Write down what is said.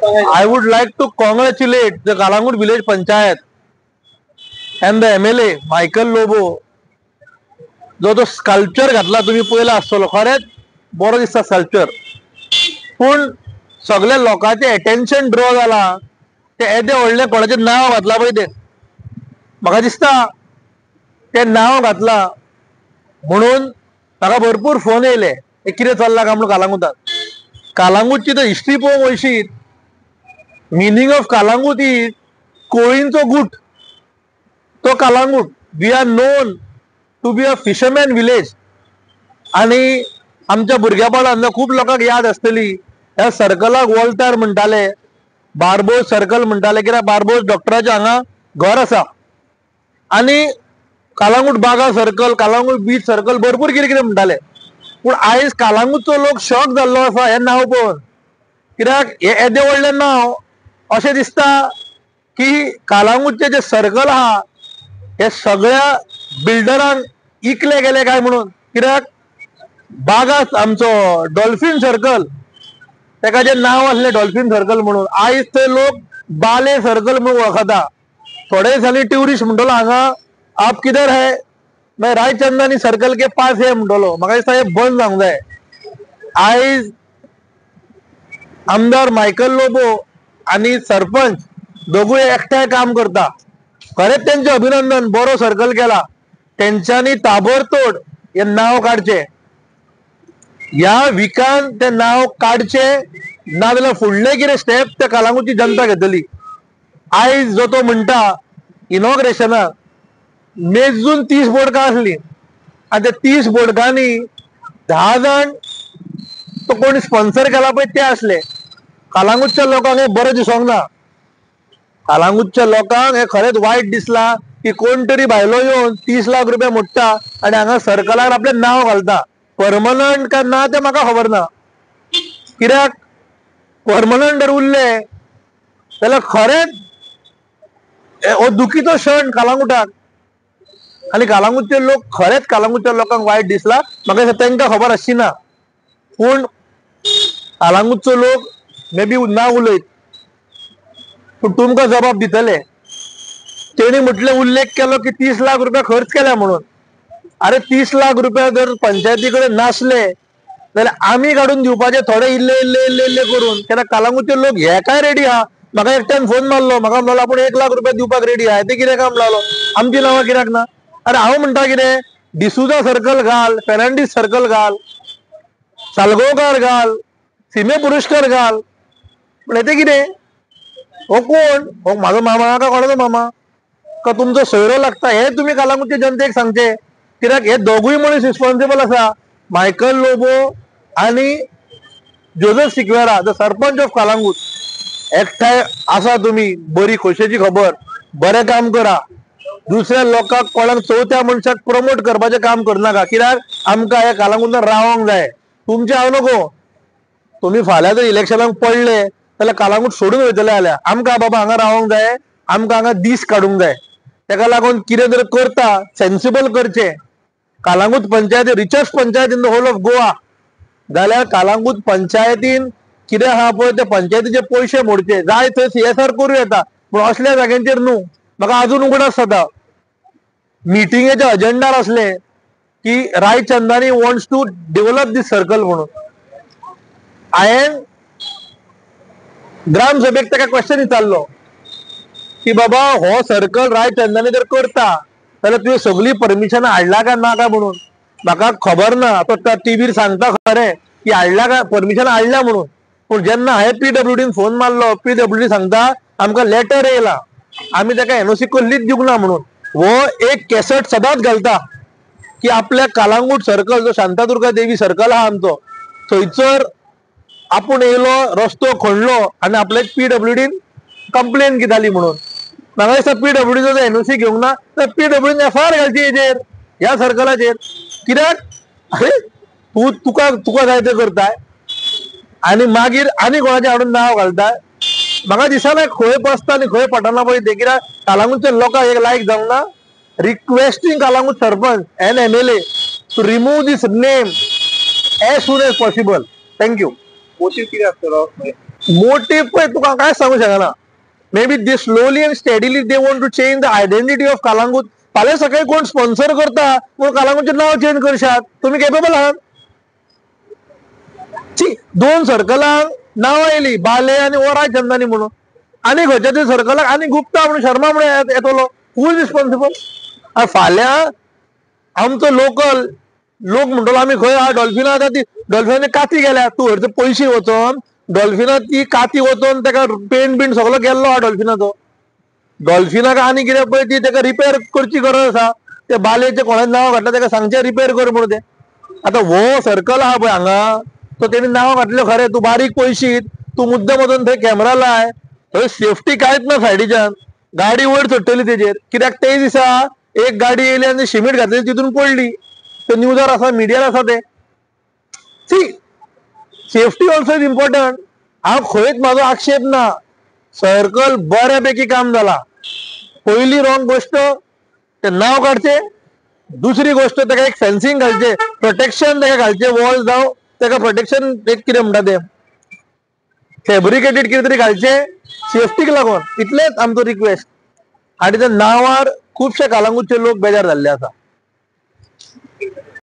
I would like to congratulate the Kalangut village panchayat and the MLA Michael Lobo. जो तो sculpture घातला तुम्ही पयला आसतलो, खरेंच बरो दिसता स्कल्पचर. पूण सगळ्या लोकांचे अटेन्शन ड्रॉ जाला ते येदे व्हडले कोणाचे नांव घातला पळय ते. म्हाका दिसता ते नांव घातला म्हणून म्हाका भरपूर फोन येयले कितें चल्लां काय म्हणून कालांगुटात. कालांगूटची तर हिस्ट्री पळोवंक वयशीत, मिनींग ऑफ कालांगूट इज कोळींचो गूट. तो Calangute we are known to be a fisherman village. आणि आमच्या भुरग्यापणांतल्या खूब लोकांक याद आसतली ह्या सर्कलाक वॉल्टार म्हणटाले, बार्बोस सर्कल म्हणटाले, कित्याक बार्बोस डॉक्टराचें हांगा घर आसा. आनी कालांगूट बागा सर्कल, कालांगूट बीच सर्कल भरपूर कितें कितें म्हणटाले. पूण आयज कालांगूटचो लोक शॉक जाल्लो आसा हें नांव पळोवन. कित्याक हे येदे व्हडलें नांव अशें दिसता की कालांगूटचे जे सर्कल आहा हे सगळ्या बिल्डरांक इकले गेले काय म्हणून. कित्याक बागास आमचो डॉल्फिन सर्कल, तेका जे नांव आसलें डॉल्फिन सर्कल म्हणून, आयज थंय लोक बाले सर्कल म्हणून वळखता. थोडे दिसांनी ट्युरिस्ट म्हणटलो हांगा आप किधर है, मैं रायचंदानी सर्कल के पास है म्हणटलो. म्हाका दिसता हे बंद जावंक जाय. आयज आमदार मायकल लोबो आणि सरपंच दोगूय एकठांय काम करता. खरेंच तेंचे अभिनंदन, बरो सर्कल केला. तेंच्यांनी ताबडतोड हे नांव काडचे, ह्या विकान ते नांव काडचे, नाजाल्यार फुडले कितें स्टेप ते कालांगूटची जनता घेतली. आयज जो तो म्हणटा इनॉग्रेशनाक मेजून 30 बोडकां आसली आनी त्या 30 बोडकांनी 10 जाण तो कोण स्पॉन्सर केला पळय ते आसले. कालांगूटच्या लोकांक हे बरें दिसोंक ना. कालांगूटच्या लोकांक हे खरेंच वायट दिसला की कोण तरी भायलो येवन 30 लाख रुपया मोडटा आनी हांगा सर्कलार आपलें नांव घालता. परमनंट काय ना ते म्हाका खबर ना. कित्याक परमनंट जर उरले जाल्यार खरेंच हो दुखीचो क्षण कालांगूटाक. आनी कालांगूटचे लोक खरेंच कालांगूटच्या लोकांक वायट दिसला. म्हाका दिसता तांकां खबर आसची ना, पूण कालांगूटचो लोक मे बी ना उलयत पूण तुमकां जबाब दितले. तेणी म्हटले उल्लेख केलो की 30 लाख रुपया खर्च केल्या म्हणून. अरे 30 लाख रुपया जर पंचायती कडेन नासले जाल्यार आमी काडून दिवपाचे थोडे इल्ले इल्ले इल्ले इल्ले करून. कित्याक कालांगूटचे लोक हे काय रेडी आहा. म्हाका एकट्यान फोन मारलो, म्हाका म्हणलो आपूण 1 लाख रुपया दिवपाक रेडी आहा. ते कितें काम लागलो, आमची नांवां कित्याक ना. अरे हांव म्हणटा कितें, डिसुजा सर्कल घाल, फेर्नांडीस सर्कल घाल, सालगांवकार घाल, सीमे पुरस्कार घाल, पूण येते कितें. हो कोण, हो म्हाजो मामा का कोणाचो मामा का तुमचो सोयरो लागता, हे तुमी कालांगूटच्या जनतेक सांगचे. कित्याक हे दोगूय मनीस रिस्पॉन्सिबल आसा, मायकल लोबो आणि Joseph Sequeira, the sarpanch of Calangute. एकठांय आसा तुमी, बरी खोशेची खबर, बरें काम करा. दुसऱ्या लोकांक कोणाक चवथ्या मनशाक प्रमोट करपाचें काम करनाका. कित्याक आमकां हे कालांगूटान रावोंक जाय. तुमचें हांव नको, तुमी फाल्यां जर इलेक्शनाक पडले जाल्यार कालांगूट सोडून वयतले जाल्यार आमकां बाबा हांगा रावोंक जाय, आमकां हांगा दीस काडूंक जाय. तेका लागून कितें जर करता सेन्सिबल करचें. Calangute panchayat richest panchayat in the whole of Goa जाल्यार कालांगूट पंचायतीन कितें आहा पळय ते पंचायतीचे पयशे मोडचे. जाय थंय CSR करूं येता, पूण असल्या जाग्यांचेर न्हू. म्हाका अजून उगडास जाता, मिटिंगेच्या अजेंडार असले की Raichandani wants to develop this circle म्हणून. हांवें ग्रामसभेक ताका क्वेश्चन विचारलो की बाबा हो सर्कल रायचंदानी जर करता जाल्यार तुवें सगळी परमिशन हाडला काय ना काय म्हणून. म्हाका खबर ना, तो टीव्हीर सांगता खरें की हाडला काय, परमिशन हाडल्या म्हणून. पूण जेन्ना हांवें PWDन फोन मारलो, PWD सांगता आमकां लेटर येयला, आमी ताका NOC कसलीच दिवंक ना म्हणून. हो एक कॅसेट सदांच घालता की आपल्या कालांगूट सर्कल जो शांतादुर्गा देवी सर्कल आहा आमचो, थंयसर आपूण येयलो, रस्तो खणलो आनी आपल्याक PWDन कंप्लेन केली म्हणून. म्हाका दिसता PWDचो जर NOC घेवंक ना तर PWDन FIR घालची हेजेर, ह्या सर्कलाचेर. कित्याक अरे तुका जाय ते करताय आनी मागीर आनी कोणाचें हाडून नांव घालताय. म्हाका दिसना खंय बसता आनी खंय पडना पळय ते. कित्याक कालांगूटच्या लोकांक एक लायक जावंक ना. Requesting Calangute sarpanch and MLA to remove this name as soon as possible. Thank you. Motive कितें आसतलो? मोटिव्ह पळय तुका काय सांगू शकना. Maybe they slowly and steadily they want to change the identity of Calangute. फाल्यां सकाळी कोण स्पॉन्सर करता म्हणून कलांगूटचें नांव चेंज करशात. तुम्ही केपेबल आहात? दोन सर्कलांक नांव येयली, बाले आनी ओराय चंदानी म्हणून. आनी खंयच्या तरी सर्कलाक आनी गुप्ता म्हणून शर्मा म्हणून येतलो. Who is responsible? फाल्यां आमचो लोकल लोक म्हणटलो आमी खंय आहा डॉल्फिना. आतां ती डॉल्फिनाची काती गेल्या. तूं हरचे पयशे वचोन डॉल्फिना ती काती वचोन ताका पेंट बिंट सगळो गेल्लो आहा डॉल्फिनाचो. डॉल्फिनाक आनी कितें पळय ती ताका रिपेअर करची गरज आसा. ते बालेचे कोणाचें नांव घातलें ताका सांगचें रिपेअर कर म्हणून. ते आतां हो सर्कल आहा पळय हांगा तो तेणी नांव घातलें खरें. तूं बारीक पयशीत, तूं मुद्दम वचोन थंय कॅमेरा लाय. थंय सेफ्टी कांयच ना सायडीच्यान. गाडी वयर चडटली तेजेर. कित्याक ते दिसा एक गाडी येयली आनी शिमीट घातली तितून पडली. ते न्यूजार आसा, मिडियार आसा ते. Sea safety also is important. हांव खंयच म्हाजो आक्षेप ना. सर्कल बऱ्यापैकी काम जाला. पयली रॉंग गोष्ट ते नांव काडचे. दुसरी गोष्ट ताका एक फेन्सिंग घालचे, प्रोटेक्शन ताका घालचे, वॉल जावं ताका प्रोटेक्शन एक कितें म्हणटा ते फॅब्रिकेटेड कितें तरी घालचे सेफ्टीक लागून. इतलेंच आमचो रिक्वेस्ट. आनी त्या नांवार खुबशे कलांगूटचे लोक बेजार जाल्ले आसा.